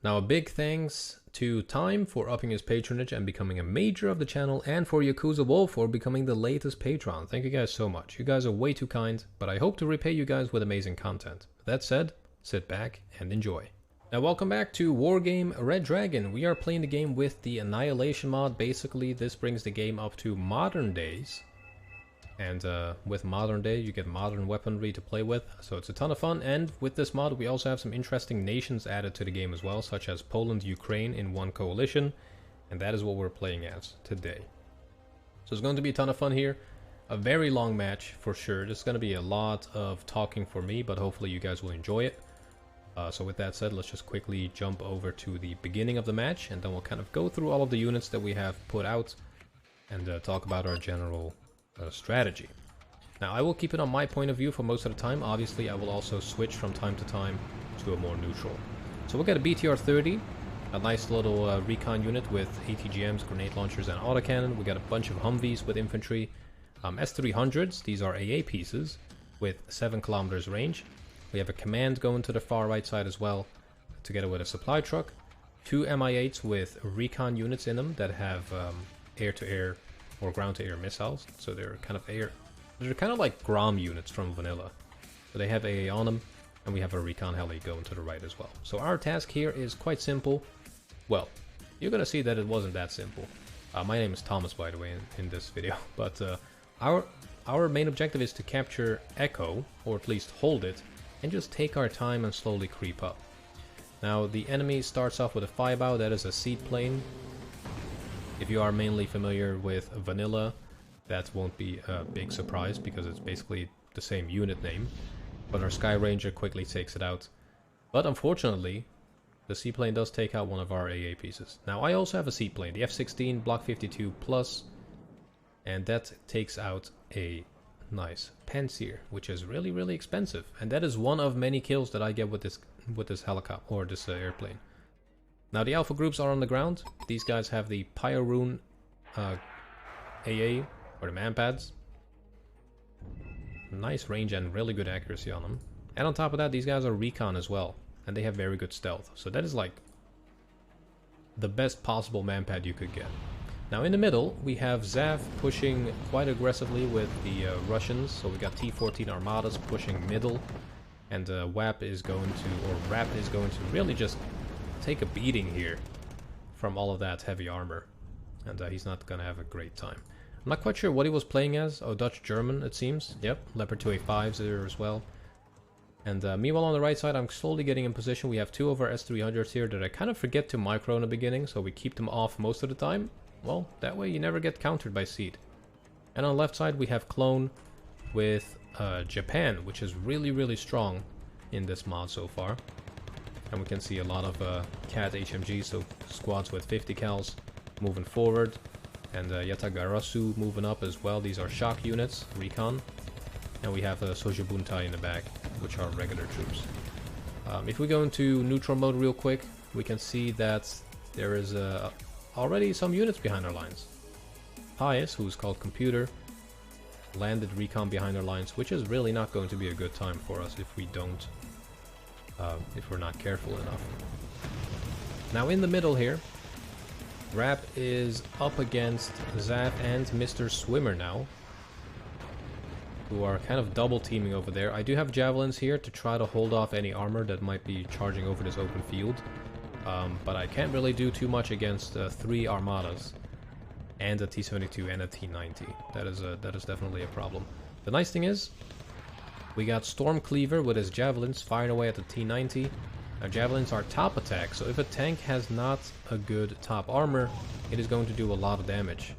Now a big thanks to Time for upping his patronage and becoming a major of the channel, and for Yakuza Wolf for becoming the latest patron. Thank you guys so much. You guys are way too kind, but I hope to repay you guys with amazing content. That said, sit back and enjoy. Now welcome back to Wargame Red Dragon. We are playing the game with the Annihilation mod. Basically this brings the game up to modern days. And with modern day, you get modern weaponry to play with, so it's a ton of fun. And with this mod, we also have some interesting nations added to the game as well, such as Poland, Ukraine in one coalition, and that is what we're playing as today. So it's going to be a ton of fun here. A very long match for sure. There's going to be a lot of talking for me, but hopefully you guys will enjoy it. So with that said, let's just quickly jump over to the beginning of the match, and then we'll kind of go through all of the units that we have put out and talk about our general strategy. Now I will keep it on my point of view for most of the time. Obviously I will also switch from time to time to a more neutral. So we'll get a BTR-30, a nice little recon unit with ATGMs, grenade launchers and autocannon. We got a bunch of Humvees with infantry, S300s, these are AA pieces with 7 kilometers range. We have a command going to the far right side as well, together with a supply truck. 2 Mi-8s with recon units in them that have air-to-air or ground-to-air missiles, so they're kind of like Grom units from vanilla. So they have AA on them, and we have a recon heli going to the right as well. So our task here is quite simple. Well, you're gonna see that it wasn't that simple. My name is Thomas, by the way, in this video. But our main objective is to capture Echo, or at least hold it, and just take our time and slowly creep up. Now the enemy starts off with a Firebao, that is a seed plane. If you are mainly familiar with vanilla, that won't be a big surprise because it's basically the same unit name. But our Sky Ranger quickly takes it out. But unfortunately, the seaplane does take out one of our AA pieces. Now I also have a seaplane, the F-16 Block 52 Plus, and that takes out a nice Panzer, which is really expensive. And that is one of many kills that I get with this helicopter or this airplane. Now the alpha groups are on the ground. These guys have the Pyroon AA, or the manpads. Nice range and really good accuracy on them. And on top of that, these guys are recon as well. And they have very good stealth. So that is like the best possible manpad you could get. Now in the middle, we have Zav pushing quite aggressively with the Russians. So we got T-14 Armadas pushing middle. And WAP is going to, or RAP is going to really just take a beating here from all of that heavy armor, and he's not gonna have a great time. I'm not quite sure what he was playing as. Oh, Dutch German it seems. Yep, Leopard 2A5s there as well. And meanwhile on the right side I'm slowly getting in position. We have 2 of our S300s here that I kind of forget to micro in the beginning, so we keep them off most of the time. Well, that way you never get countered by seed. And on the left side we have Clone with Japan, which is really strong in this mod so far. And we can see a lot of CAT HMGs, so squads with 50 cals moving forward. And Yatagarasu moving up as well. These are shock units, recon. And we have Soja Buntai in the back, which are regular troops. If we go into neutral mode real quick, we can see that there is already some units behind our lines. Pius, who's called Computer, landed recon behind our lines, which is really not going to be a good time for us if we don't if we're not careful enough. Now in the middle here, Rap is up against Zav and Mr. Swimmer now, who are kind of double teaming over there. I do have javelins here to try to hold off any armor that might be charging over this open field, but I can't really do too much against 3 armadas and a T-72 and a T-90. That is definitely a problem. The nice thing is, we got Stormcleaver with his javelins firing away at the T-90. Now javelins are top attack, so if a tank has not a good top armor, it is going to do a lot of damage.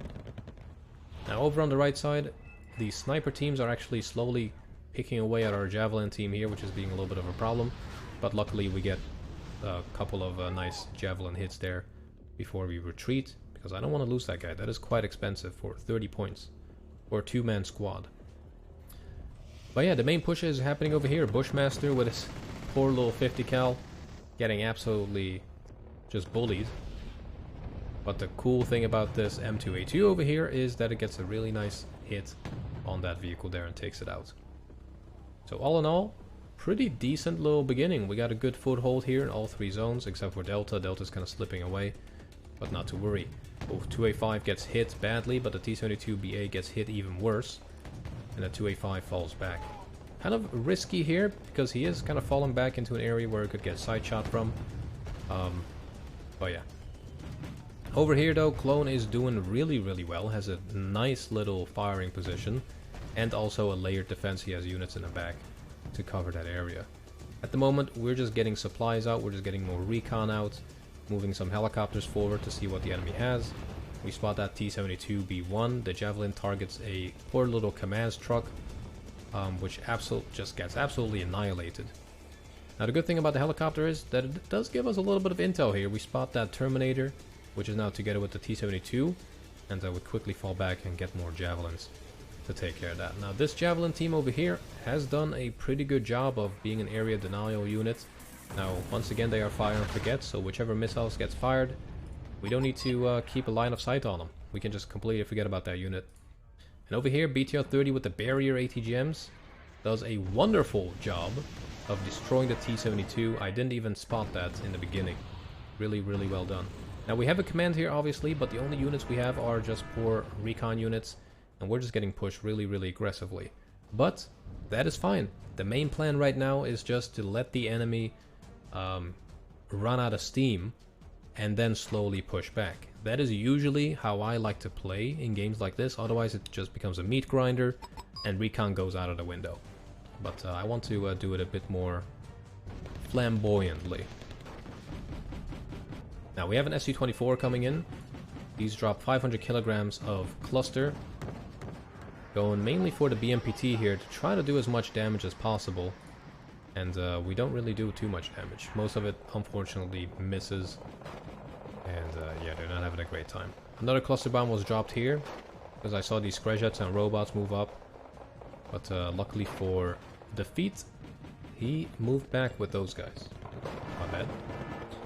Now over on the right side, the sniper teams are actually slowly picking away at our javelin team here, which is being a little bit of a problem. But luckily we get a couple of nice javelin hits there before we retreat, because I don't want to lose that guy. That is quite expensive for 30 points for a 2-man squad. But yeah, the main push is happening over here. Bushmaster with his poor little 50 cal getting absolutely just bullied. But the cool thing about this M2A2 over here is that it gets a really nice hit on that vehicle there and takes it out. So all in all, pretty decent little beginning. We got a good foothold here in all 3 zones, except for Delta. Delta's kind of slipping away, but not to worry. Oh, 2A5 gets hit badly, but the T-72BA gets hit even worse, and the 2A5 falls back. Kind of risky here, because he is kind of falling back into an area where he could get side shot from. But yeah. Over here though, Clone is doing really well, has a nice little firing position, and also a layered defense. He has units in the back to cover that area. At the moment, we're just getting supplies out, we're just getting more recon out, moving some helicopters forward to see what the enemy has. We spot that T-72B1, the Javelin targets a poor little command truck, which just gets absolutely annihilated. Now the good thing about the helicopter is that it does give us a little bit of intel here. We spot that Terminator, which is now together with the T-72, and I would quickly fall back and get more Javelins to take care of that. Now this Javelin team over here has done a pretty good job of being an area denial unit. Now once again they are fire and forget, so whichever missiles gets fired, we don't need to keep a line of sight on them. We can just completely forget about that unit. And over here BTR-30 with the barrier ATGMs does a wonderful job of destroying the T-72. I didn't even spot that in the beginning. Really well done. Now we have a command here obviously, but the only units we have are just poor recon units, and we're just getting pushed really aggressively. But that is fine. The main plan right now is just to let the enemy run out of steam and then slowly push back. That is usually how I like to play in games like this, otherwise it just becomes a meat grinder and recon goes out of the window. But I want to do it a bit more flamboyantly. Now we have an SU-24 coming in. These drop 500 kilograms of cluster. Going mainly for the BMPT here to try to do as much damage as possible. And we don't really do too much damage. Most of it unfortunately misses. And yeah, they're not having a great time. Another cluster bomb was dropped here, because I saw these Skrejets and robots move up. But luckily for defeat, he moved back with those guys. Not bad.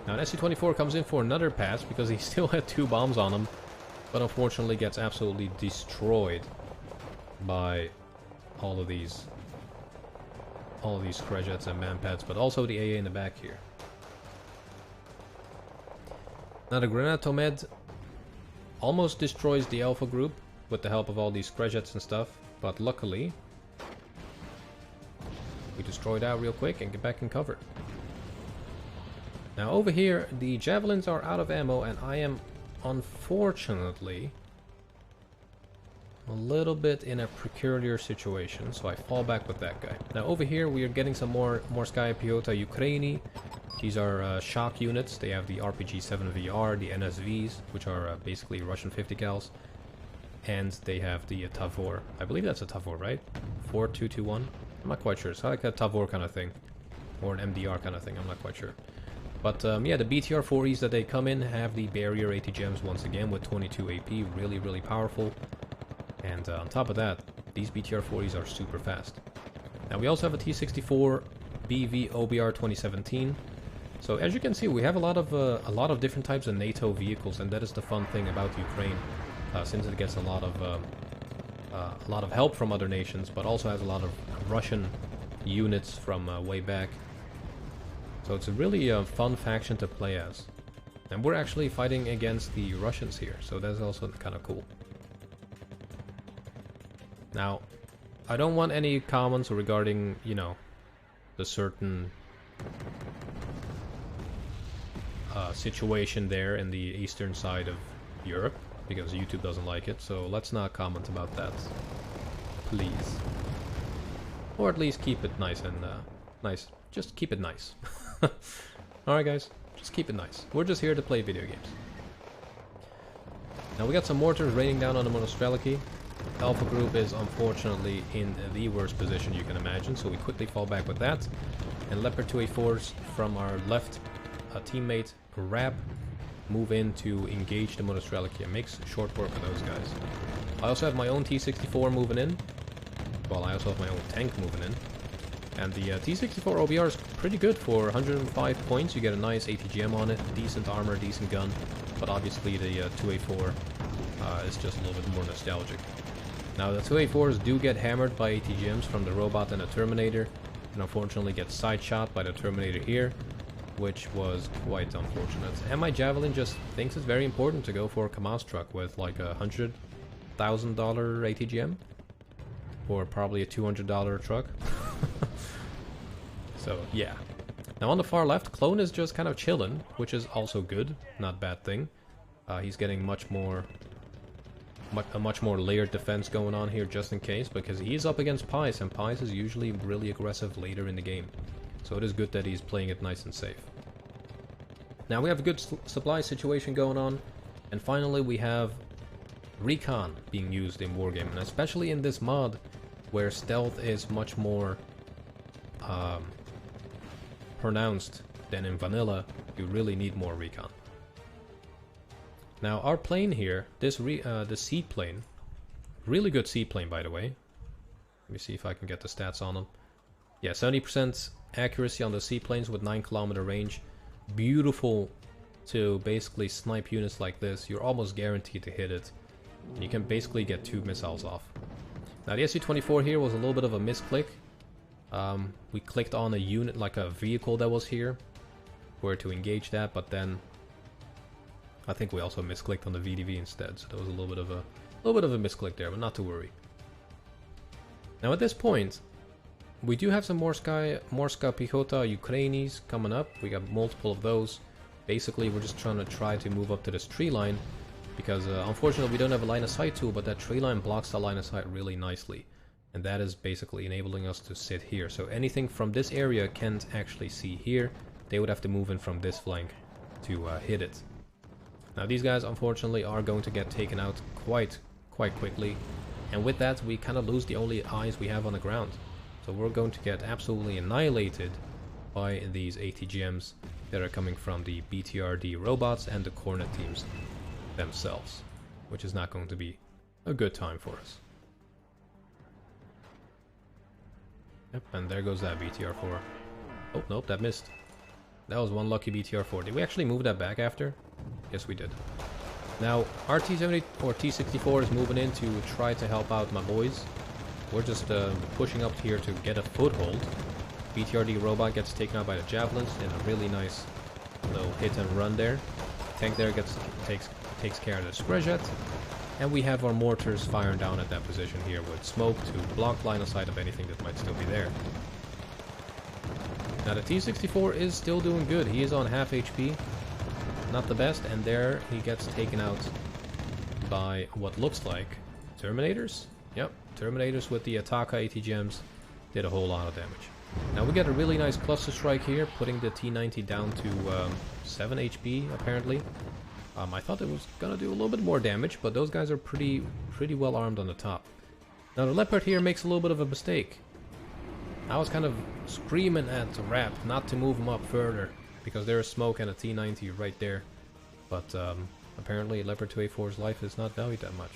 Now an SU-24 comes in for another pass because he still had 2 bombs on him, but unfortunately gets absolutely destroyed by all of these Skrejets and Manpads, but also the AA in the back here. Now the Granatomed almost destroys the Alpha group with the help of all these Skrejets and stuff, but luckily we destroy that real quick and get back in cover. Now over here the Javelins are out of ammo, and I am unfortunately a little bit in a peculiar situation, so I fall back with that guy. Now over here we are getting some more Morskaya Piota Ukraini. These are shock units. They have the RPG-7VR, the NSVs, which are basically Russian 50 cals, and they have the Tavor. I believe that's a Tavor, right? 4221? I'm not quite sure. It's like a Tavor kind of thing, or an MDR kind of thing. I'm not quite sure. But yeah, the BTR-40s that they come in have the barrier ATGMs once again with 22 AP, really powerful. And on top of that, these BTR-40s are super fast. Now we also have a T-64 BV OBR 2017. So as you can see, we have a lot of different types of NATO vehicles, and that is the fun thing about Ukraine, since it gets a lot of help from other nations, but also has a lot of Russian units from way back. So it's a really fun faction to play as. And we're actually fighting against the Russians here, so that's also kind of cool. Now, I don't want any comments regarding, you know, the certain situation there in the eastern side of Europe, because YouTube doesn't like it, so let's not comment about that, please. Or at least keep it nice and nice. Just keep it nice. Alright guys, just keep it nice. We're just here to play video games. Now we got some mortars raining down on the Monostreliki. Alpha group is unfortunately in the worst position you can imagine, so we quickly fall back with that. And Leopard 2A4s from our left teammate Rab move in to engage the Monostreliki and makes short work of those guys. I also have my own T-64 moving in. Well, I also have my own tank moving in. And the T-64 OBR is pretty good for 105 points. You get a nice ATGM on it, decent armor, decent gun. But obviously the 2A4 is just a little bit more nostalgic. Now the 2A4s do get hammered by ATGMs from the robot and the Terminator. and unfortunately gets side shot by the Terminator here, which was quite unfortunate. And my Javelin just thinks it's very important to go for a Kamaz truck with like a $100,000 ATGM, or probably a $200 truck. So yeah. Now on the far left, Clone is just kind of chilling, which is also good, not bad thing. He's getting a much more layered defense going on here just in case, because he's up against Pies, and Pies is usually really aggressive later in the game. So it is good that he's playing it nice and safe. Now we have a good supply situation going on, and finally we have Recon being used in Wargame, and especially in this mod where stealth is much more pronounced than in vanilla, you really need more Recon. Now our plane here, the seed plane, really good seed plane by the way. Let me see if I can get the stats on them. Yeah, 70% accuracy on the seed planes with 9-kilometer range. Beautiful to basically snipe units like this. You're almost guaranteed to hit it. And you can basically get 2 missiles off. Now the SU-24 here was a little bit of a misclick. We clicked on a unit, like a vehicle that was here, where to engage that, but then I think we also misclicked on the VDV instead, so there was a little bit of a misclick there, but not to worry. Now at this point, we do have some Morska Piechota Ukrainis coming up. We got multiple of those. Basically, we're just trying to move up to this tree line, because unfortunately we don't have a line of sight tool, but that tree line blocks the line of sight really nicely. And that is basically enabling us to sit here. So anything from this area can't actually see here. They would have to move in from this flank to hit it. Now these guys unfortunately are going to get taken out quite quickly, and with that we kind of lose the only eyes we have on the ground. So we're going to get absolutely annihilated by these ATGMs that are coming from the BTRD robots and the Cornet teams themselves, which is not going to be a good time for us. Yep, and there goes that BTR4. Oh, nope, that missed. That was one lucky BTR4. Did we actually move that back after? Yes, we did. Now, our T-70 or T-64 is moving in to try to help out my boys. We're just pushing up here to get a foothold. BTRD robot gets taken out by the javelins in a really nice little hit and run there. Tank there takes care of the Sprejet. And we have our mortars firing down at that position here with smoke to block line of sight of anything that might still be there. Now the T-64 is still doing good. He is on half HP. Not the best, and there he gets taken out by what looks like Terminators. Yep, Terminators with the Ataka ATGMs did a whole lot of damage. Now we get a really nice cluster strike here, putting the T-90 down to 7 HP apparently. I thought it was gonna do a little bit more damage, but those guys are pretty well armed on the top. Now the Leopard here makes a little bit of a mistake. I was kind of screaming at the Rap not to move him up further, because there is smoke and a T-90 right there. But apparently Leopard 2A4's life is not valued that much.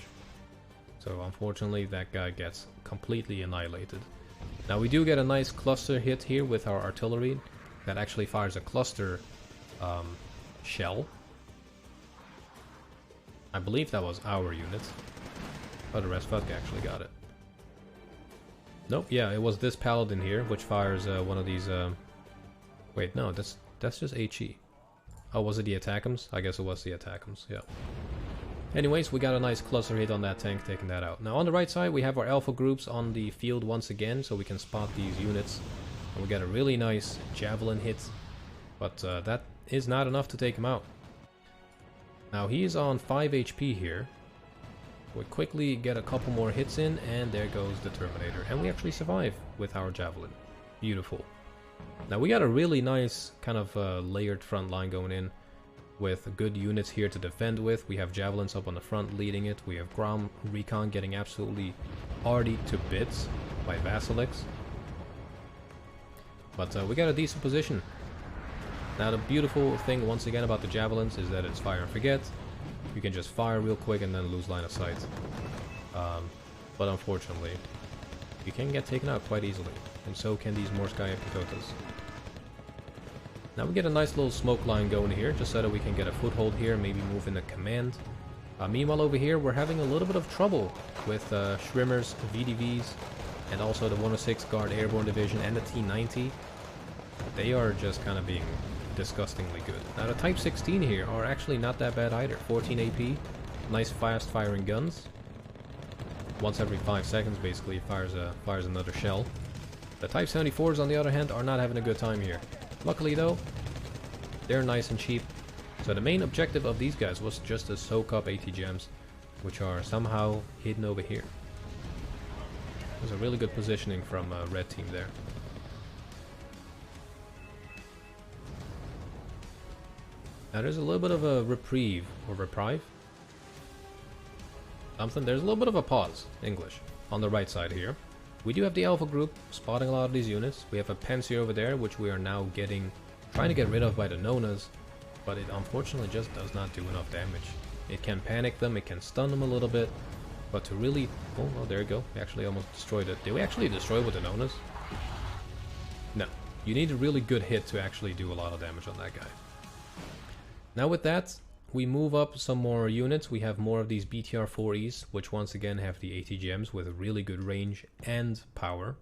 So unfortunately that guy gets completely annihilated. Now we do get a nice cluster hit here with our artillery that actually fires a cluster shell. I believe that was our unit, but the Resfuck actually got it. Nope, yeah, it was this Paladin here, which fires one of these... Wait, no, that's just HE. Oh, was it the Attackums? I guess it was the Attackums, yeah. Anyways, we got a nice cluster hit on that tank, taking that out. Now on the right side, we have our Alpha groups on the field once again, so we can spot these units. And we got a really nice Javelin hit, but that is not enough to take him out. Now he's on 5 HP here. We quickly get a couple more hits in, and there goes the Terminator. And we actually survive with our Javelin. Beautiful. Now we got a really nice kind of layered front line going in, with good units here to defend with. We have Javelins up on the front leading it. We have Grom Recon getting absolutely artied to bits by Vasilix. But we got a decent position. Now the beautiful thing once again about the Javelins is that it's fire and forget. You can just fire real quick and then lose line of sight. But unfortunately, you can get taken out quite easily. And so can these Morskaya Piechotas. Now we get a nice little smoke line going here, just so that we can get a foothold here, maybe move in a command. Meanwhile over here, we're having a little bit of trouble with Shrimmers, VDVs, and also the 106 Guard Airborne Division and the T90, they are just kind of being disgustingly good. Now the Type 16 here are actually not that bad either. 14 AP, nice fast firing guns. Once every 5 seconds basically it fires another shell. The Type 74s on the other hand are not having a good time here. Luckily though, they're nice and cheap. So the main objective of these guys was just to soak up AT gems, which are somehow hidden over here. It was a really good positioning from red team there. Now there's a little bit of a reprieve, or reprieve? Something, there's a little bit of a pause, English, on the right side here. We do have the Alpha group spotting a lot of these units. We have a Pensier over there, which we are now trying to get rid of by the Nonas, but it unfortunately just does not do enough damage. It can panic them, it can stun them a little bit, but to really... Oh, well, there you go. We actually almost destroyed it. Did we actually destroy with the Nonas? No. You need a really good hit to actually do a lot of damage on that guy. Now with that, we move up some more units. We have more of these BTR-4Es, which once again have the AT gems with really good range and power.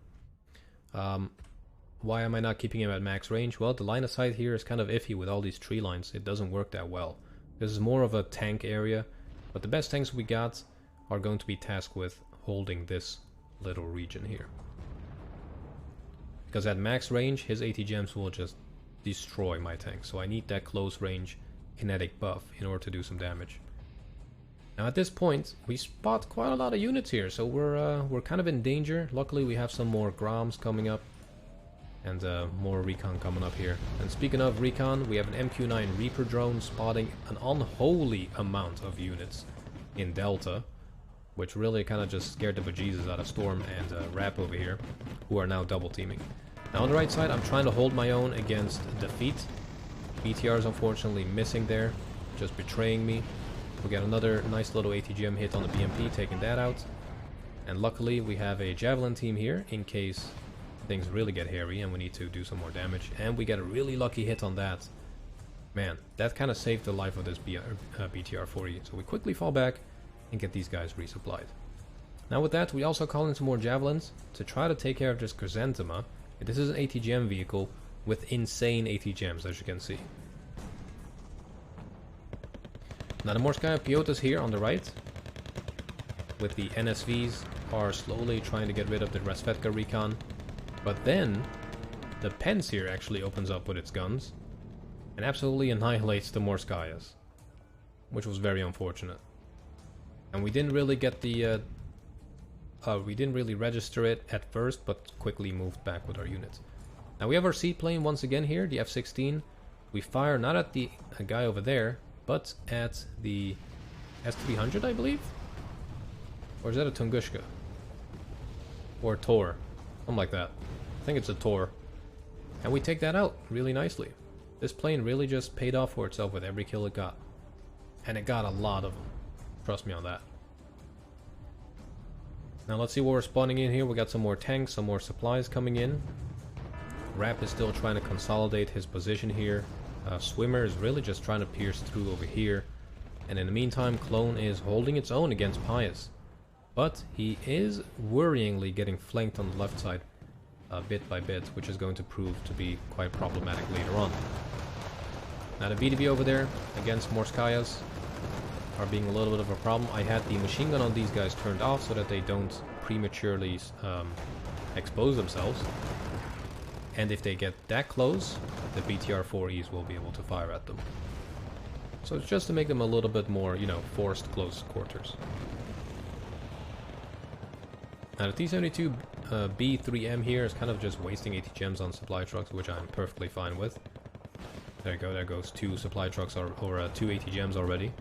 Why am I not keeping him at max range? Well, the line of sight here is kind of iffy with all these tree lines. It doesn't work that well. This is more of a tank area, but the best tanks we got are going to be tasked with holding this little region here. Because at max range, his AT gems will just destroy my tank. So I need that close range kinetic buff in order to do some damage. Now at this point, we spot quite a lot of units here, so we're kind of in danger. Luckily we have some more Groms coming up, and more recon coming up here. And speaking of recon, we have an MQ-9 Reaper drone spotting an unholy amount of units in Delta, which really kind of just scared the bejesus out of Storm and Rap over here, who are now double teaming. Now on the right side, I'm trying to hold my own against Defeat. BTR is unfortunately missing there, just betraying me. We got another nice little ATGM hit on the BMP, taking that out. And luckily we have a Javelin team here in case things really get hairy and we need to do some more damage. And we get a really lucky hit on that. Man, that kind of saved the life of this BTR-40. So we quickly fall back and get these guys resupplied. Now with that, we also call in some more Javelins to try to take care of this Chrysanthema. This is an ATGM vehicle with insane ATGMs, as you can see. Now the Morskaya Piotas here on the right, with the NSVs, are slowly trying to get rid of the Rasvetka recon. But then, the Pensier actually opens up with its guns, and absolutely annihilates the Morskayas, which was very unfortunate. And we didn't really get the... we didn't really register it at first, but quickly moved back with our units. Now we have our seaplane once again here, the F-16. We fire not at the guy over there, but at the S-300, I believe? Or is that a Tunguska? Or a Tor? Something like that. I think it's a Tor. And we take that out really nicely. This plane really just paid off for itself with every kill it got. And it got a lot of them. Trust me on that. Now let's see what we're spawning in here. We got some more tanks, some more supplies coming in. Rap is still trying to consolidate his position here. Swimmer is really just trying to pierce through over here. And in the meantime, Clone is holding its own against Pius. But he is worryingly getting flanked on the left side bit by bit, which is going to prove to be quite problematic later on. Now the VDB over there against Morskayas are being a little bit of a problem. I had the machine gun on these guys turned off so that they don't prematurely expose themselves. And if they get that close, the BTR-4Es will be able to fire at them. So it's just to make them a little bit more, you know, forced close quarters. Now the T-72 B3M here is kind of just wasting 80 gems on supply trucks, which I'm perfectly fine with. There you go, there goes 2 supply trucks or 2 80 gems already.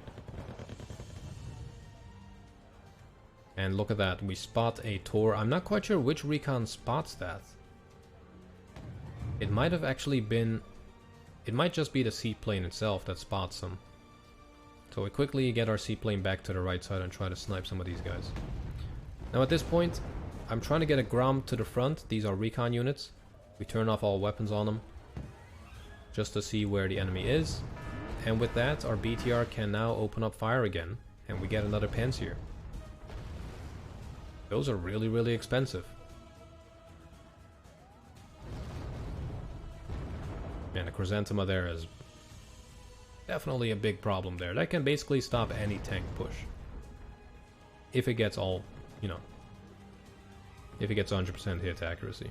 And look at that, we spot a Tor. I'm not quite sure which recon spots that. It might have actually been... It might just be the seaplane itself that spots them. So we quickly get our seaplane back to the right side and try to snipe some of these guys. Now at this point, I'm trying to get a Grom to the front. These are recon units. We turn off all weapons on them, just to see where the enemy is. And with that, our BTR can now open up fire again, and we get another Pensier. Those are really, really expensive. And the Chrysanthema there is definitely a big problem there. That can basically stop any tank push. If it gets all, you know, if it gets 100% hit accuracy.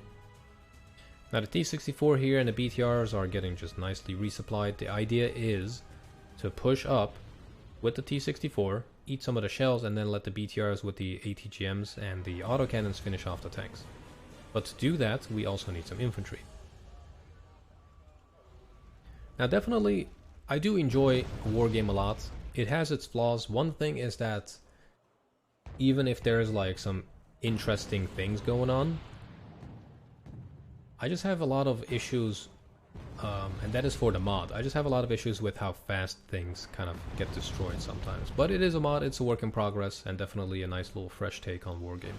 Now the T64 here and the BTRs are getting just nicely resupplied. The idea is to push up with the T64, eat some of the shells, and then let the BTRs with the ATGMs and the autocannons finish off the tanks. But to do that, we also need some infantry. Now definitely, I do enjoy Wargame a lot. It has its flaws. One thing is that even if there's like some interesting things going on, I just have a lot of issues, and that is for the mod. I just have a lot of issues with how fast things kind of get destroyed sometimes. But it is a mod, it's a work in progress, and definitely a nice little fresh take on Wargame.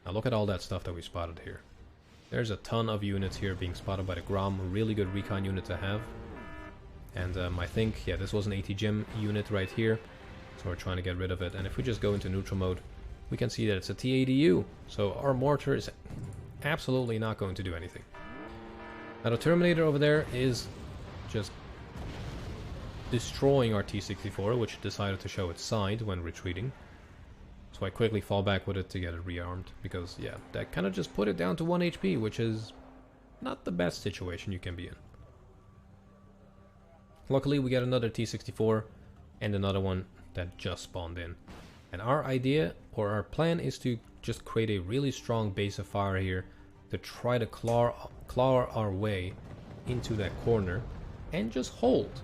Now look at all that stuff that we spotted here. There's a ton of units here being spotted by the Grom, a really good recon unit to have. And I think, yeah, this was an ATGM unit right here, so we're trying to get rid of it. And if we just go into neutral mode, we can see that it's a T80U, so our mortar is absolutely not going to do anything. Now the Terminator over there is just destroying our T64, which decided to show its side when retreating. So I quickly fall back with it to get it rearmed, because yeah, that kind of just put it down to 1 HP, which is not the best situation you can be in. Luckily we get another T64 and another one that just spawned in. And our idea, or our plan, is to just create a really strong base of fire here to try to claw our way into that corner and just hold.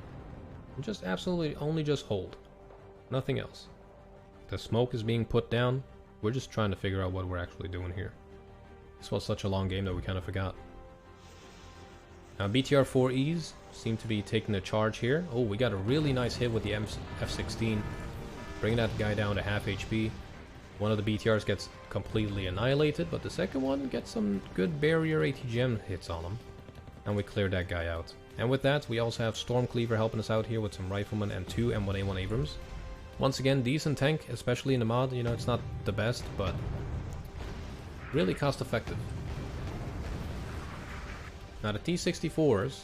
Just absolutely only just hold. Nothing else. The smoke is being put down. We're just trying to figure out what we're actually doing here. This was such a long game that we kind of forgot. Now BTR-4Es seem to be taking the charge here. Oh, we got a really nice hit with the F-16. Bringing that guy down to half HP. One of the BTRs gets completely annihilated, but the second one gets some good barrier ATGM hits on him. And we cleared that guy out. And with that, we also have Stormcleaver helping us out here with some Riflemen and 2 M1A1 Abrams. Once again, decent tank, especially in the mod. You know, it's not the best, but really cost effective. Now the T64s,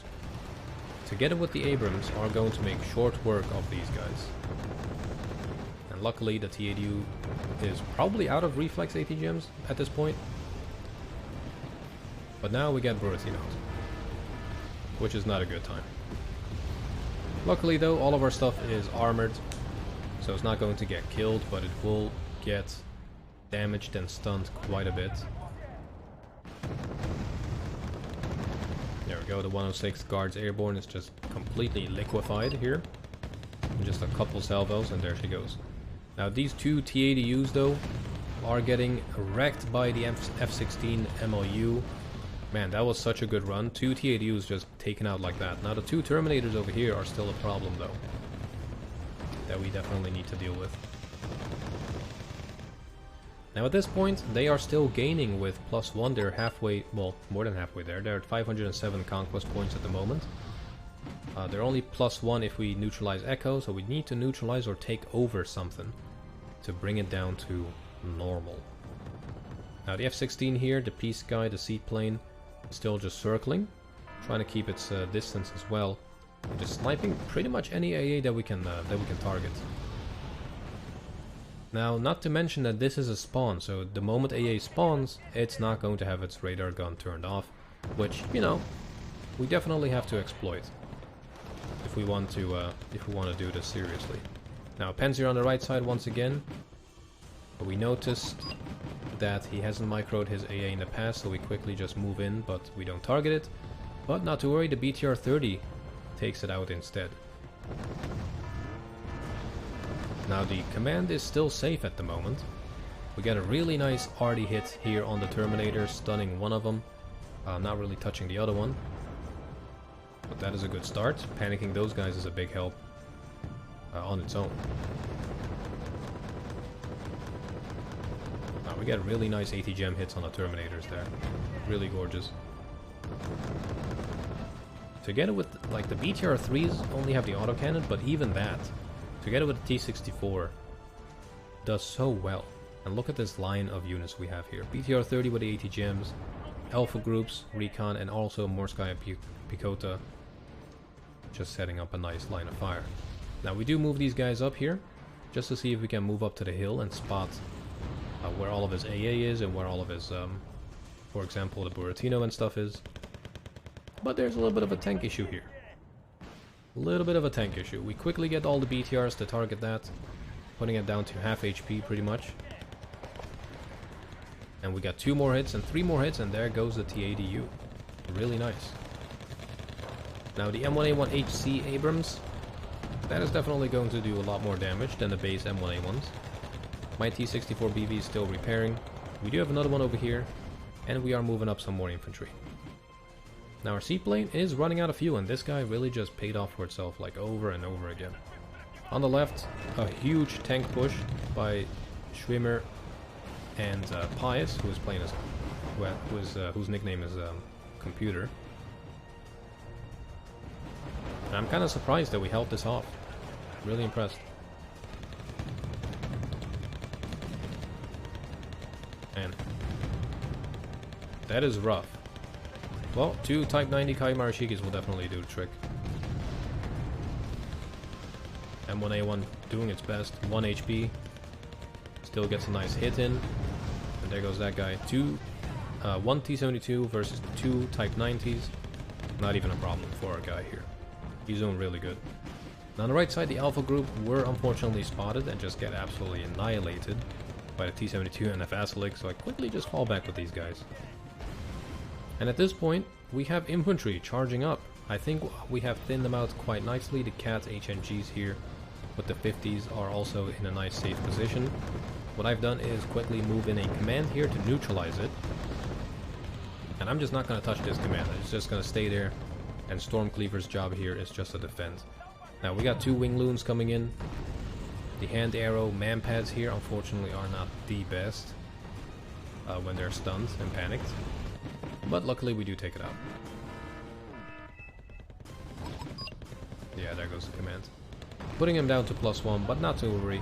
together with the Abrams, are going to make short work of these guys. And luckily the T80U is probably out of reflex ATGMs at this point. But now we get Buratino, which is not a good time. Luckily though, all of our stuff is armored, so it's not going to get killed, but it will get damaged and stunned quite a bit. There we go, the 106 Guards Airborne is just completely liquefied here. Just a couple salvos and there she goes. Now these two T80Us though are getting wrecked by the F-16 MLU. Man, that was such a good run. 2 T80Us just taken out like that. Now the 2 Terminators over here are still a problem though, that we definitely need to deal with. Now at this point, they are still gaining with +1. They're halfway, well, more than halfway there. They're at 507 conquest points at the moment. They're only +1 if we neutralize Echo, so we need to neutralize or take over something to bring it down to normal. Now the F-16 here, the Peace Guy, the seaplane, is still just circling, trying to keep its distance as well. Just sniping pretty much any AA that we can target. Now, not to mention that this is a spawn, so the moment AA spawns, it's not going to have its radar gun turned off, which, you know, we definitely have to exploit if we want to do this seriously. Now, Panzer on the right side once again, but we noticed that he hasn't microed his AA in the past, so we quickly just move in, but we don't target it. But not to worry, the BTR-30 takes it out instead. Now the command is still safe at the moment. We get a really nice arty hit here on the Terminator, stunning one of them, not really touching the other one. But that is a good start. Panicking those guys is a big help on its own. Now we get really nice ATGM hits on the Terminators there. Really gorgeous. Together with, like, the BTR-3s only have the autocannon, but even that, together with the T-64, does so well. And look at this line of units we have here. BTR-30 with the ATGMs, Alpha groups, Recon, and also Morskaya and Picota just setting up a nice line of fire. Now we do move these guys up here just to see if we can move up to the hill and spot where all of his AA is and where all of his, for example, the Buratino and stuff is. But there's a little bit of a tank issue here. A little bit of a tank issue. We quickly get all the BTRs to target that, putting it down to half HP pretty much. And we got 2 more hits and 3 more hits, and there goes the TADU. Really nice. Now the M1A1 HC Abrams, that is definitely going to do a lot more damage than the base M1A1s. My T64BV is still repairing. We do have another one over here, and we are moving up some more infantry. Now our seaplane is running out of fuel, and this guy really just paid off for itself like over and over again. On the left, a huge tank push by Schwimmer and Pius, who is playing as, whose nickname is Computer. And I'm kind of surprised that we held this off. Really impressed. And that is rough. Well, 2 Type 90 Kaimarashikis will definitely do the trick. M1A1 doing its best. 1 HP. Still gets a nice hit in. And there goes that guy. 1 T72 versus 2 Type 90s. Not even a problem for our guy here. He's doing really good. Now on the right side, the Alpha group were unfortunately spotted and just get absolutely annihilated by the T72 and the Vasilic, so I quickly just fall back with these guys. And at this point, we have infantry charging up. I think we have thinned them out quite nicely. The CAT HNGs here with the 50s are also in a nice safe position. What I've done is quickly move in a command here to neutralize it. And I'm just not going to touch this command. It's just going to stay there. And Stormcleaver's job here is just to defend. Now we got 2 wing loons coming in. The hand arrow man pads here unfortunately are not the best when they're stunned and panicked. But luckily we do take it out. Yeah, there goes the command. Putting him down to +1, but not to worry.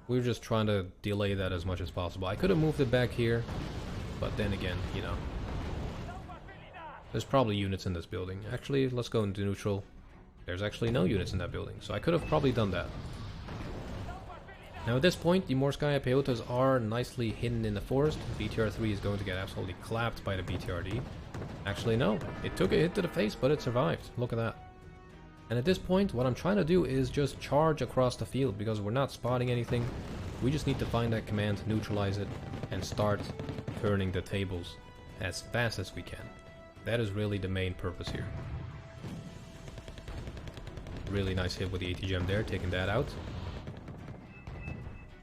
We were just trying to delay that as much as possible. I could have moved it back here, but then again, you know. There's probably units in this building. Actually, let's go into neutral. There's actually no units in that building, so I could have probably done that. Now at this point, the Morskaya Peotas are nicely hidden in the forest. BTR-3 is going to get absolutely clapped by the BTRD. Actually no, it took a hit to the face, but it survived. Look at that. And at this point, what I'm trying to do is just charge across the field, because we're not spotting anything. We just need to find that command, neutralize it, and start turning the tables as fast as we can. That is really the main purpose here. Really nice hit with the AT gem there, taking that out.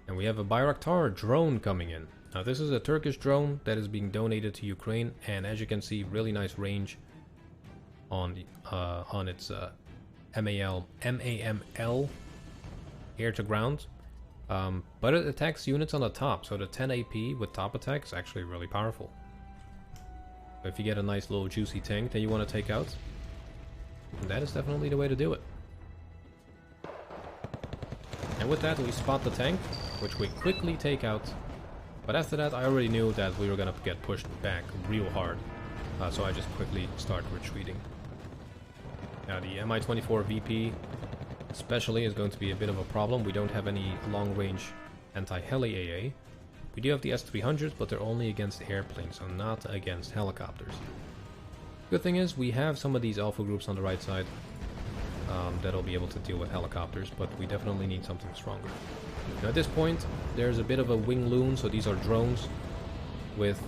And we have a Bayraktar drone coming in. Now this is a Turkish drone that is being donated to Ukraine, and as you can see, really nice range on its MAML air to ground. But it attacks units on the top, so the 10 AP with top attack is actually really powerful. If you get a nice little juicy tank that you want to take out, that is definitely the way to do it. And with that we spot the tank, which we quickly take out. But after that I already knew that we were gonna get pushed back real hard, so I just quickly start retreating. Now the Mi-24 VP especially is going to be a bit of a problem. We don't have any long range anti-heli AA. We do have the S-300s, but they're only against airplanes, so not against helicopters. Good thing is we have some of these alpha groups on the right side that'll be able to deal with helicopters, but we definitely need something stronger. Now at this point, there's a bit of a wing loon, so these are drones with,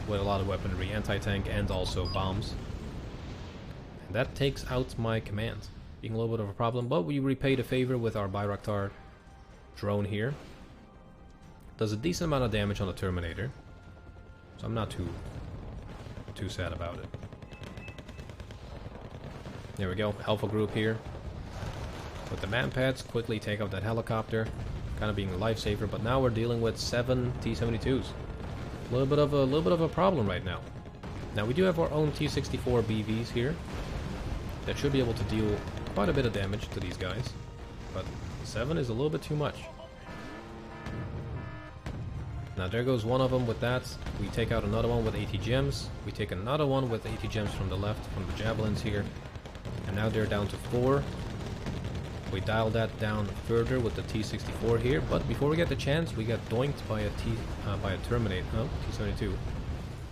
with a lot of weaponry, anti-tank and also bombs. And that takes out my command, being a little bit of a problem, but we repaid a favor with our Bayraktar drone here. Does a decent amount of damage on the Terminator, so I'm not too sad about it. There we go, Alpha group here. With the man pads, quickly take out that helicopter, kind of being a lifesaver. But now we're dealing with 7 T-72s. A little bit of a problem right now. Now we do have our own T-64 BVs here that should be able to deal quite a bit of damage to these guys, but 7 is a little bit too much. Now there goes one of them with that. We take out another one with 80 gems. We take another one with 80 gems from the left, from the javelins here. And now they're down to 4. We dial that down further with the T64 here, but before we get the chance, we get doinked by a T-72,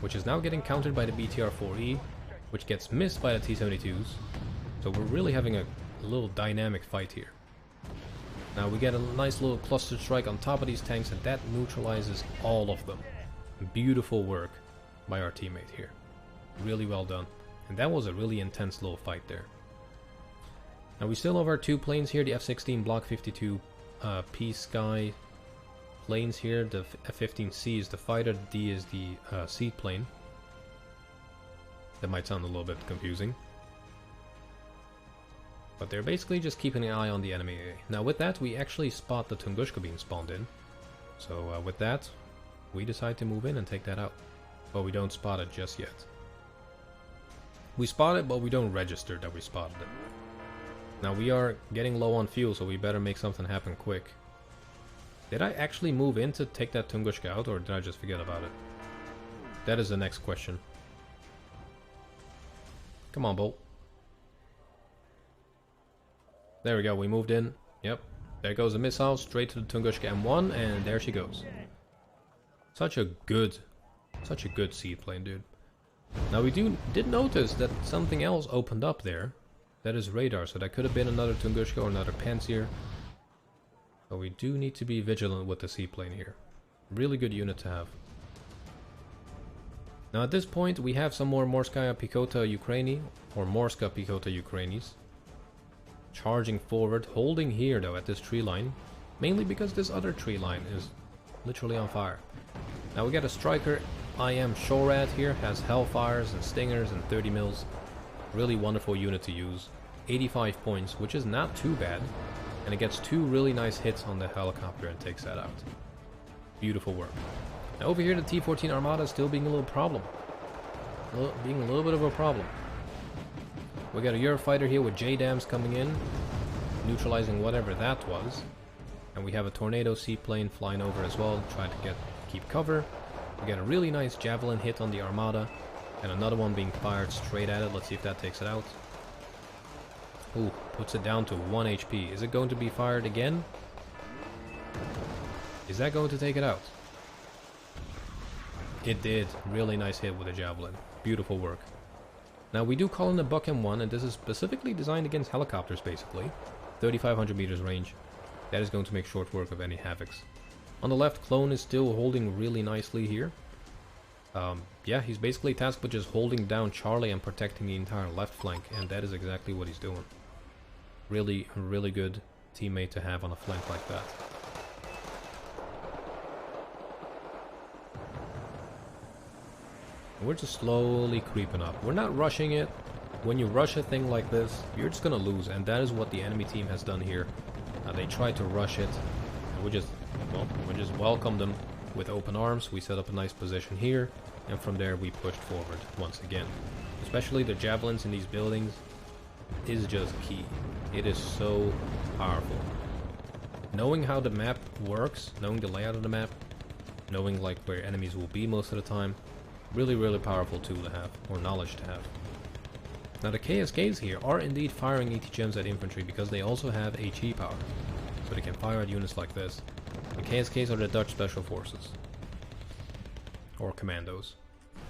which is now getting countered by the BTR-4E, which gets missed by the T-72s. So we're really having a little dynamic fight here. Now we get a nice little cluster strike on top of these tanks, and that neutralizes all of them. Beautiful work by our teammate here. Really well done. And that was a really intense little fight there. Now we still have our 2 planes here, the F-16 Block 52 P-Sky planes here. The F-15C is the fighter, the D is the seed plane. That might sound a little bit confusing. But they're basically just keeping an eye on the enemy. Now with that, we actually spot the Tunguska being spawned in. So with that, we decide to move in and take that out. But we don't spot it just yet. We spot it, but we don't register that we spotted it. Now we are getting low on fuel, so we better make something happen quick. Did I actually move in to take that Tunguska out, or did I just forget about it? That is the next question. Come on, Bolt. There we go, we moved in. Yep. There goes the missile, straight to the Tunguska M1, and there she goes. Such a good seed plane, dude. Now we did notice that something else opened up there. That is radar, so that could have been another Tunguska or another Panzer. But we do need to be vigilant with the seaplane here. Really good unit to have. Now at this point we have some more Morskaya Piechota Ukraini, or Morska Piechota Ukrainis. Charging forward, holding here though at this tree line. Mainly because this other tree line is literally on fire. Now we got a striker, I am Shorad here, has Hellfires and Stingers and 30 mils. Really wonderful unit to use. 85 points, which is not too bad. And it gets 2 really nice hits on the helicopter and takes that out. Beautiful work. Now over here the T-14 Armada is still being a little problem. Being a little bit of a problem. We got a Eurofighter here with J-Dams coming in, neutralizing whatever that was. And we have a Tornado seaplane flying over as well, trying to keep cover. We got a really nice Javelin hit on the Armada. And another one being fired straight at it. Let's see if that takes it out. Ooh, puts it down to 1 HP. Is it going to be fired again? Is that going to take it out? It did. Really nice hit with a Javelin. Beautiful work. Now we do call in the Buck M1, and this is specifically designed against helicopters basically. 3,500 meters range. That is going to make short work of any Havocs. On the left, Clone is still holding really nicely here. Yeah, he's basically tasked with just holding down Charlie and protecting the entire left flank, and that is exactly what he's doing. Really, really good teammate to have on a flank like that. And we're just slowly creeping up. We're not rushing it. When you rush a thing like this, you're just gonna lose, and that is what the enemy team has done here. They tried to rush it, and we just welcomed them with open arms. We set up a nice position here, and from there we pushed forward once again. Especially the Javelins in these buildings is just key. It is so powerful. Knowing how the map works, knowing the layout of the map, knowing like where enemies will be most of the time, really, really powerful tool to have, or knowledge to have. Now the KSKs here are indeed firing 80 gems at infantry because they also have HE power. So they can fire at units like this. The KSKs are the Dutch Special Forces. Or Commandos.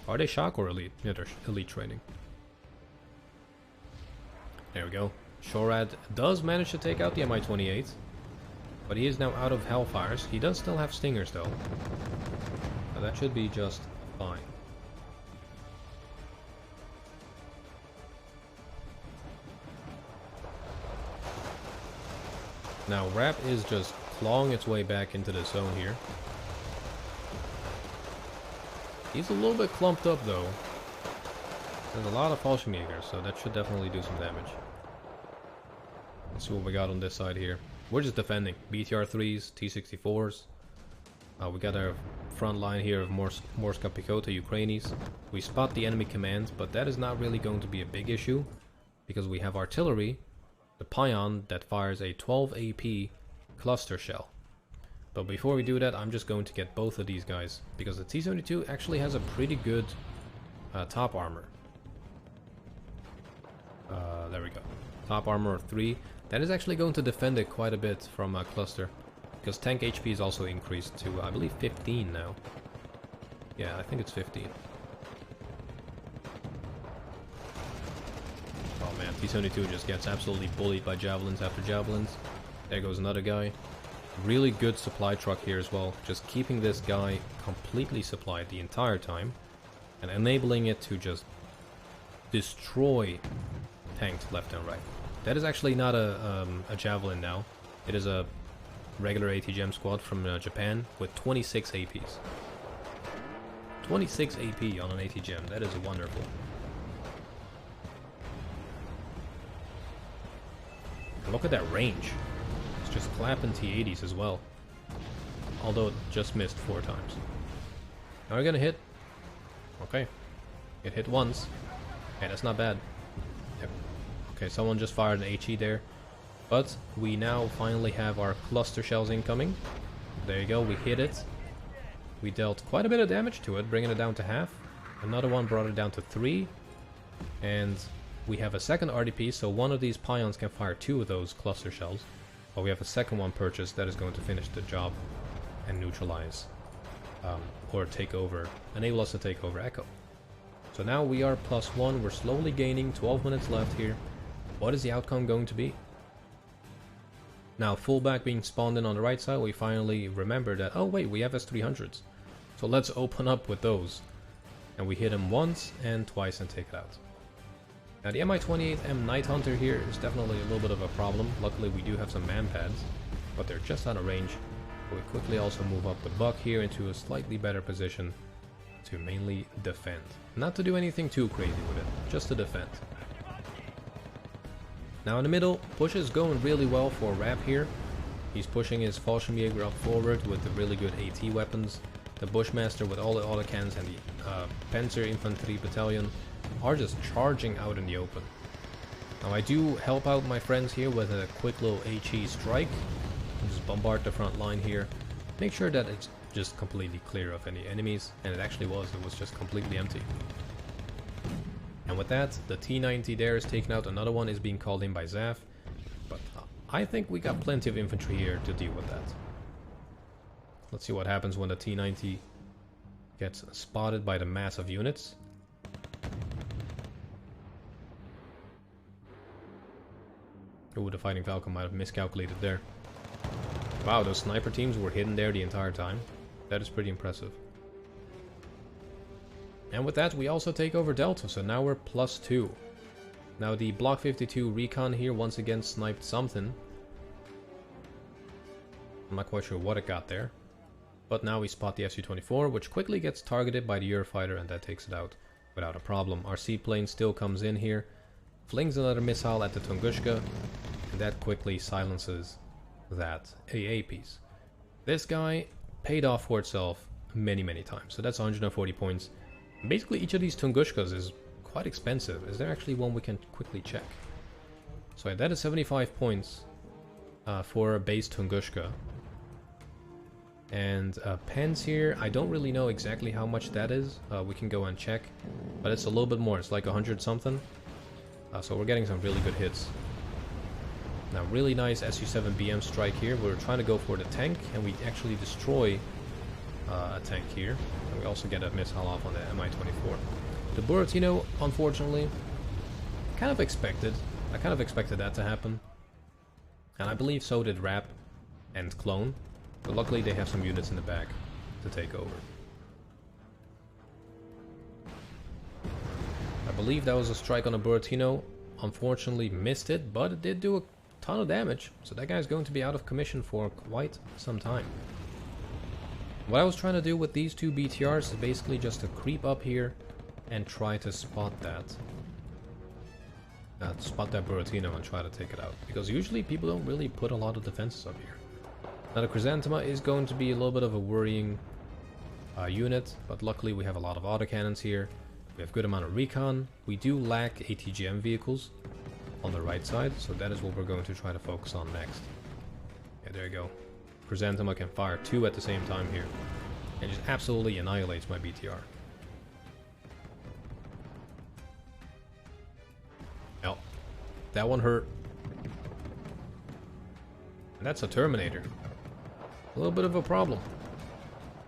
Are they shock or elite? Yeah, they're elite training. There we go. Shorad does manage to take out the Mi-28. But he is now out of Hellfires. He does still have Stingers though. So that should be just fine. Now Rap is just clawing its way back into the zone here. He's a little bit clumped up though. There's a lot of Fallschirmjägers, so that should definitely do some damage. Let's see what we got on this side here. We're just defending. BTR-3s, T-64s. We got our front line here of Morska Piechota Ukrainis. We spot the enemy command, but that is not really going to be a big issue, because we have artillery, the Pion, that fires a 12 AP cluster shell. But before we do that, I'm just going to get both of these guys, because the T-72 actually has a pretty good top armor. There we go. Top armor of 3. That is actually going to defend it quite a bit from cluster, because tank HP is also increased to, I believe, 15 now. Yeah, I think it's 15. Oh man, T-72 just gets absolutely bullied by javelins after javelins. There goes another guy. Really good supply truck here as well, just keeping this guy completely supplied the entire time and enabling it to just destroy tanks left and right. That is actually not a javelin now. It is a regular AT-Gem squad from Japan with 26 APs. 26 AP on an AT-Gem, that is wonderful. And look at that range. It's just clapping T-80s as well. Although it just missed 4 times. Now we're gonna hit. Okay. It hit once. Okay, that's not bad. Yep. Okay, someone just fired an HE there. But we now finally have our cluster shells incoming. There you go, we hit it. We dealt quite a bit of damage to it, bringing it down to half. Another one brought it down to 3. And we have a second RDP, so one of these pions can fire 2 of those cluster shells. But we have a second one purchased that is going to finish the job and neutralize. Or take over, enable us to take over Echo. So now we are +1, we're slowly gaining, 12 minutes left here. What is the outcome going to be? Now, fullback being spawned in on the right side, we finally remember that, oh wait, we have S300s. So let's open up with those. And we hit him once and twice and take it out. Now the Mi-28M Night Hunter here is definitely a little bit of a problem. Luckily we do have some man pads, but they're just out of range. We quickly also move up the Buck here into a slightly better position to mainly defend. Not to do anything too crazy with it, just to defend. Now in the middle, push is going really well for Rap here. He's pushing his Fallschirmjäger up forward with the really good AT weapons. The Bushmaster with all the autocannons and the Panzer Infantry Battalion are just charging out in the open. Now I do help out my friends here with a quick little HE strike. Just bombard the front line here. Make sure that it's just completely clear of any enemies, and it actually was. It was just completely empty. And with that, the T-90 there is taken out. Another one is being called in by Zaf. But I think we got plenty of infantry here to deal with that. Let's see what happens when the T-90 gets spotted by the mass of units. Ooh, the Fighting Falcon might have miscalculated there. Wow, those sniper teams were hidden there the entire time. That is pretty impressive. And with that, we also take over Delta, so now we're +2. Now the Block 52 Recon here once again sniped something. I'm not quite sure what it got there. But now we spot the Su-24, which quickly gets targeted by the Eurofighter, and that takes it out without a problem. Our seaplane still comes in here, flings another missile at the Tunguska, and that quickly silences that AA piece. This guy paid off for itself many times, so that's 140 points. Basically each of these Tunguskas is quite expensive. Is there actually one we can quickly check? So yeah, that is 75 points for a base Tunguska. And pens here, I don't really know exactly how much that is. We can go and check, but it's a little bit more. It's like 100 something. So we're getting some really good hits. Now, really nice Su-7BM strike here. We're trying to go for the tank, and we actually destroy a tank here. And we also get a missile off on the Mi-24. The Buratino, unfortunately, kind of expected. I kind of expected that to happen. And I believe so did Rap and Clone. But luckily they have some units in the back to take over. I believe that was a strike on a Buratino. Unfortunately missed it, but it did do a ton of damage. So that guy's going to be out of commission for quite some time. What I was trying to do with these two BTRs is basically just to creep up here and try to spot that. Spot that Buratino and try to take it out. Because usually people don't really put a lot of defenses up here. Now the Chrysanthema is going to be a little bit of a worrying unit, but luckily we have a lot of autocannons here. We have a good amount of recon. We do lack ATGM vehicles on the right side, so that is what we're going to try to focus on next. Yeah, there you go. present him, I can fire 2 at the same time here. And just absolutely annihilates my BTR. Well, that one hurt. And that's a Terminator. A little bit of a problem.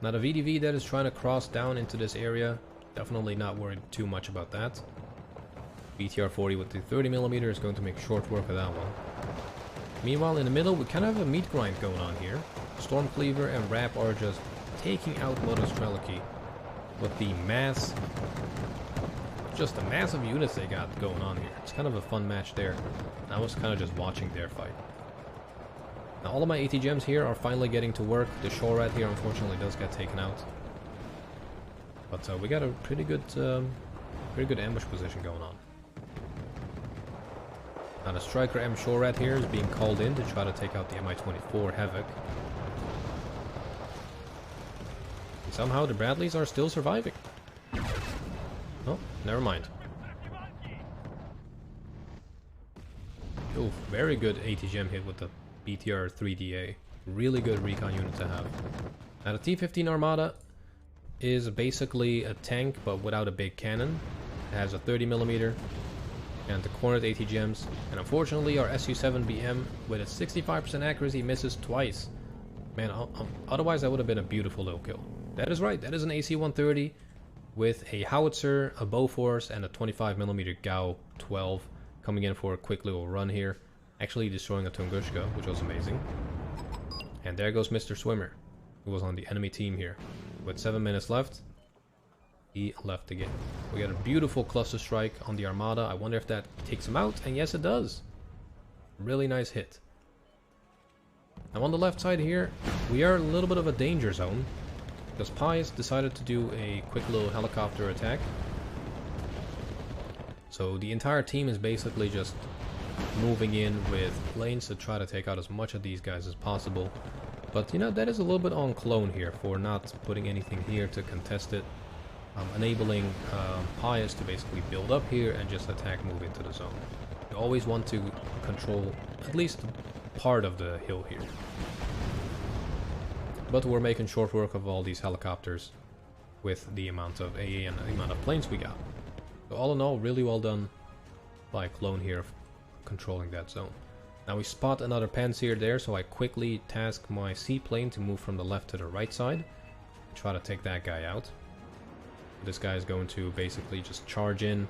Now the VDV that is trying to cross down into this area, definitely not worried too much about that. BTR 40 with the 30mm is going to make short work of that one. Meanwhile, in the middle, we kind of have a meat grind going on here. Stormcleaver and Wrap are just taking out Motostrelicky with the mass, just the massive units they got going on here. It's kind of a fun match there. I was kind of just watching their fight. Now all of my AT gems here are finally getting to work. The Shore Rat here unfortunately does get taken out. But we got a pretty good ambush position going on. Now the Striker M Shore Rat here is being called in to try to take out the Mi-24 Havoc. And somehow the Bradleys are still surviving. Oh, never mind. Oh, very good AT gem hit with the BTR 3DA. Really good recon unit to have. Now the T-15 Armada is basically a tank but without a big cannon. It has a 30mm and the cornered AT gems, and unfortunately our Su-7BM with a 65% accuracy misses twice. Man, otherwise that would have been a beautiful little kill. That is right, that is an AC-130 with a howitzer, a Bofors, and a 25mm Gau 12 coming in for a quick little run here, actually destroying a Tunguska, which was amazing. And there goes Mr. Swimmer, who was on the enemy team here. With 7 minutes left, he left the game. We got a beautiful cluster strike on the Armada. I wonder if that takes him out, and yes it does. Really nice hit. Now on the left side here, we are a little bit of a danger zone, because Pius decided to do a quick little helicopter attack. So the entire team is basically just moving in with planes to try to take out as much of these guys as possible. But you know, that is a little bit on clone here for not putting anything here to contest it. Enabling Pius to basically build up here and just attack, move into the zone. You always want to control at least part of the hill here. But we're making short work of all these helicopters with the amount of AA and the amount of planes we got. So all in all, really well done by Clone here controlling that zone. Now we spot another Panzer there, so I quickly task my seaplane to move from the left to the right side. Try to take that guy out. This guy is going to basically just charge in,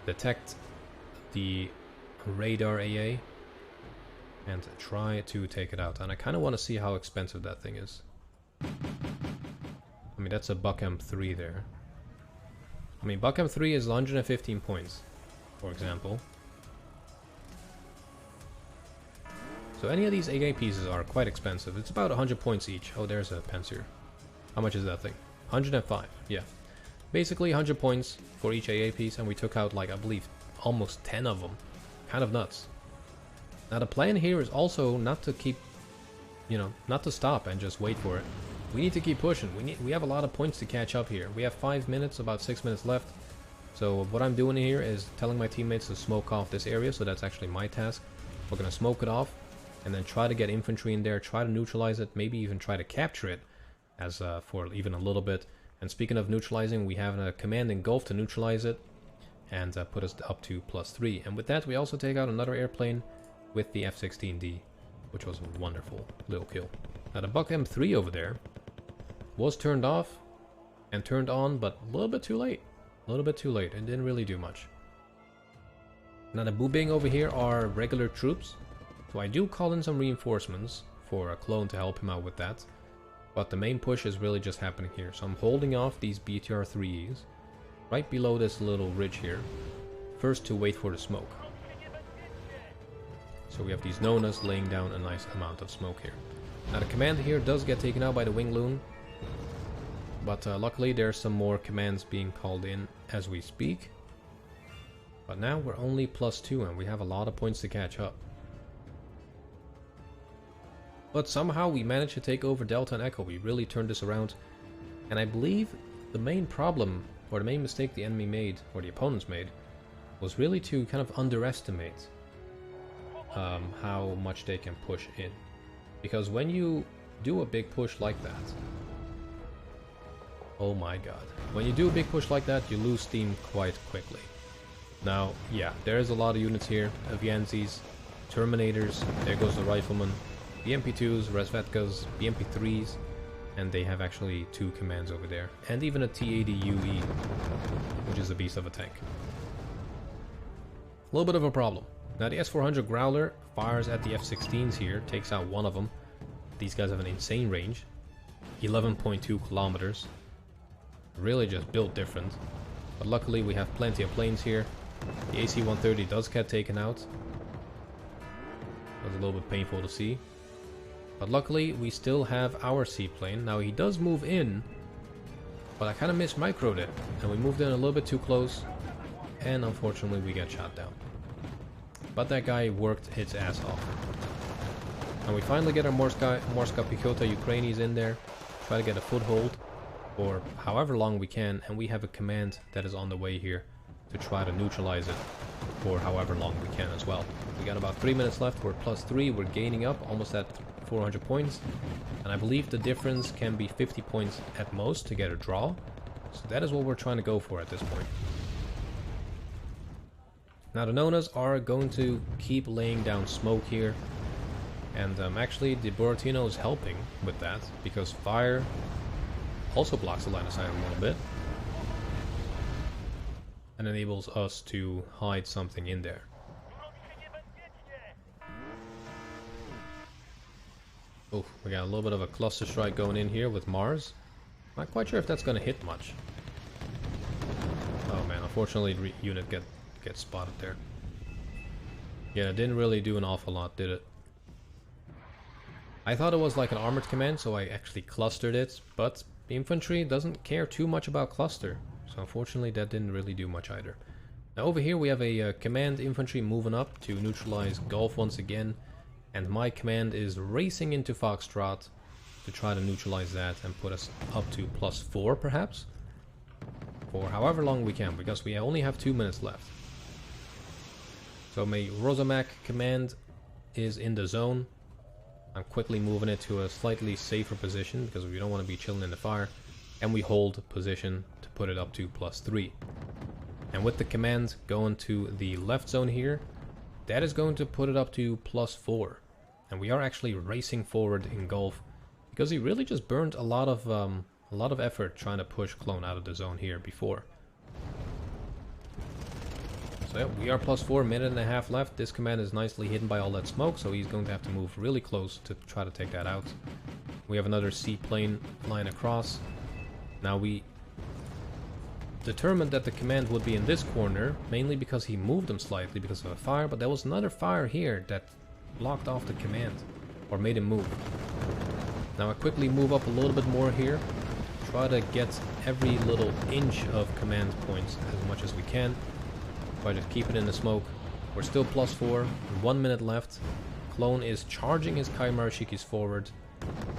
detect the radar AA, and try to take it out. And I kind of want to see how expensive that thing is. I mean, that's a Buck M3 there. I mean, Buck M3 is 115 points, for example. So any of these AA pieces are quite expensive. It's about 100 points each. Oh, there's a Panzer. How much is that thing? 105, yeah. Basically 100 points for each AA piece, and we took out, like, I believe, almost 10 of them. Kind of nuts. Now the plan here is also not to keep, you know, not to stop and just wait for it. We need to keep pushing. We have a lot of points to catch up here. We have 5 minutes, about 6 minutes left. So what I'm doing here is telling my teammates to smoke off this area, so that's actually my task. We're gonna smoke it off, and then try to get infantry in there, try to neutralize it, maybe even try to capture it as for even a little bit. And speaking of neutralizing, we have a command in Gulf to neutralize it and put us up to +3. And with that, we also take out another airplane with the F-16D, which was a wonderful little kill. Now the Buck M3 over there was turned off and turned on, but a little bit too late. A little bit too late. It didn't really do much. Now the Boobing over here are regular troops, so I do call in some reinforcements for a Clone to help him out with that. But the main push is really just happening here. So I'm holding off these BTR-3Es right below this little ridge here. First to wait for the smoke. So we have these Nonas laying down a nice amount of smoke here. Now the command here does get taken out by the Wing Loon. But luckily there's some more commands being called in as we speak. But now we're only +2 and we have a lot of points to catch up. But somehow we managed to take over Delta and Echo. We really turned this around. And I believe the main problem, or the main mistake the enemy made, or the opponents made, was really to kind of underestimate how much they can push in. Because when you do a big push like that... Oh my god. When you do a big push like that, you lose steam quite quickly. Now, yeah, there's a lot of units here. Avianzis, Terminators, there goes the Rifleman, BMP2s, Resvetkas, BMP3s, and they have actually 2 commands over there. And even a T-80 UE, which is a beast of a tank. A little bit of a problem. Now the S-400 Growler fires at the F-16s here, takes out one of them. These guys have an insane range. 11.2 kilometers. Really just built different. But luckily we have plenty of planes here. The AC-130 does get taken out. That was a little bit painful to see. But luckily we still have our seaplane. Now he does move in, but I kind of mismicroed it. And we moved in a little bit too close. And unfortunately we got shot down. But that guy worked his ass off. And we finally get our Morska Piechota Ukrainians in there. Try to get a foothold for however long we can. And we have a command that is on the way here to try to neutralize it for however long we can as well. We got about 3 minutes left. We're +3. We're gaining up almost at 400 points. And I believe the difference can be 50 points at most to get a draw. So that is what we're trying to go for at this point. Now the Nonas are going to keep laying down smoke here. And actually the Buratino is helping with that, because fire also blocks the line of sight a little bit. And enables us to hide something in there. Oh, we got a little bit of a cluster strike going in here with Mars. Not quite sure if that's going to hit much. Oh man, unfortunately the unit gets spotted there. Yeah, it didn't really do an awful lot, did it? I thought it was like an armored command, so I actually clustered it, but the infantry doesn't care too much about cluster, so unfortunately that didn't really do much either. Now over here we have a command infantry moving up to neutralize Golf once again, and my command is racing into Foxtrot to try to neutralize that and put us up to +4 perhaps, for however long we can, because we only have 2 minutes left. So my Rosomak command is in the zone. I'm quickly moving it to a slightly safer position because we don't want to be chilling in the fire. And we hold position to put it up to +3. And with the command going to the left zone here, that is going to put it up to +4. And we are actually racing forward in Golf because he really just burned a lot of effort trying to push Clone out of the zone here before. So yeah, we are +4, minute and a half left. This command is nicely hidden by all that smoke, so he's going to have to move really close to try to take that out. We have another seaplane flying across. Now we determined that the command would be in this corner, mainly because he moved them slightly because of a fire, but there was another fire here that blocked off the command, or made him move. Now I quickly move up a little bit more here, try to get every little inch of command points as much as we can. By just keep it in the smoke. We're still +4, 1 minute left. Clone is charging his Kaimarashikis forward,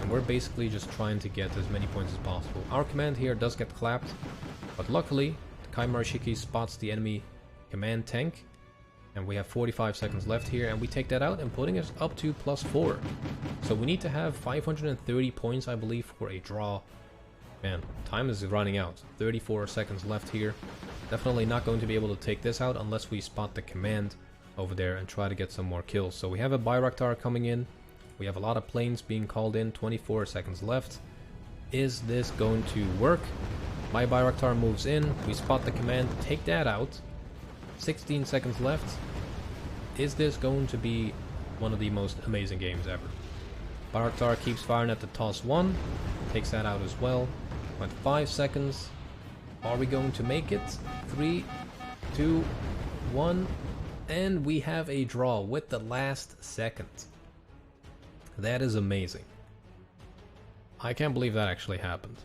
and we're basically just trying to get as many points as possible. Our command here does get clapped, but luckily the Kaimarashiki spots the enemy command tank, and we have 45 seconds left here, and we take that out and putting us up to +4. So we need to have 530 points, I believe, for a draw. Man, time is running out. 34 seconds left here. Definitely not going to be able to take this out unless we spot the command over there and try to get some more kills. So we have a Bayraktar coming in. We have a lot of planes being called in. 24 seconds left. Is this going to work? My Bayraktar moves in. We spot the command. Take that out. 16 seconds left. Is this going to be one of the most amazing games ever? Bayraktar keeps firing at the TOS 1. Takes that out as well. 5 seconds. Are we going to make it? 3, 2, 1, and we have a draw with the last second. That is amazing. I can't believe that actually happened.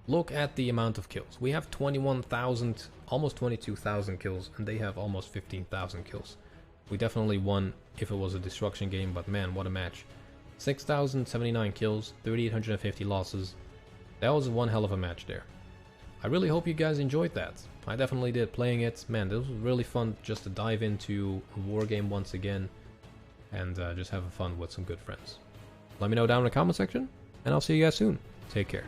Look at the amount of kills. We have 21,000, almost 22,000 kills, and they have almost 15,000 kills. We definitely won if it was a destruction game, but man, what a match. 6,079 kills, 3,850 losses. That was one hell of a match there. I really hope you guys enjoyed that. I definitely did playing it. Man, this was really fun just to dive into Wargame once again and just have fun with some good friends. Let me know down in the comment section, and I'll see you guys soon. Take care.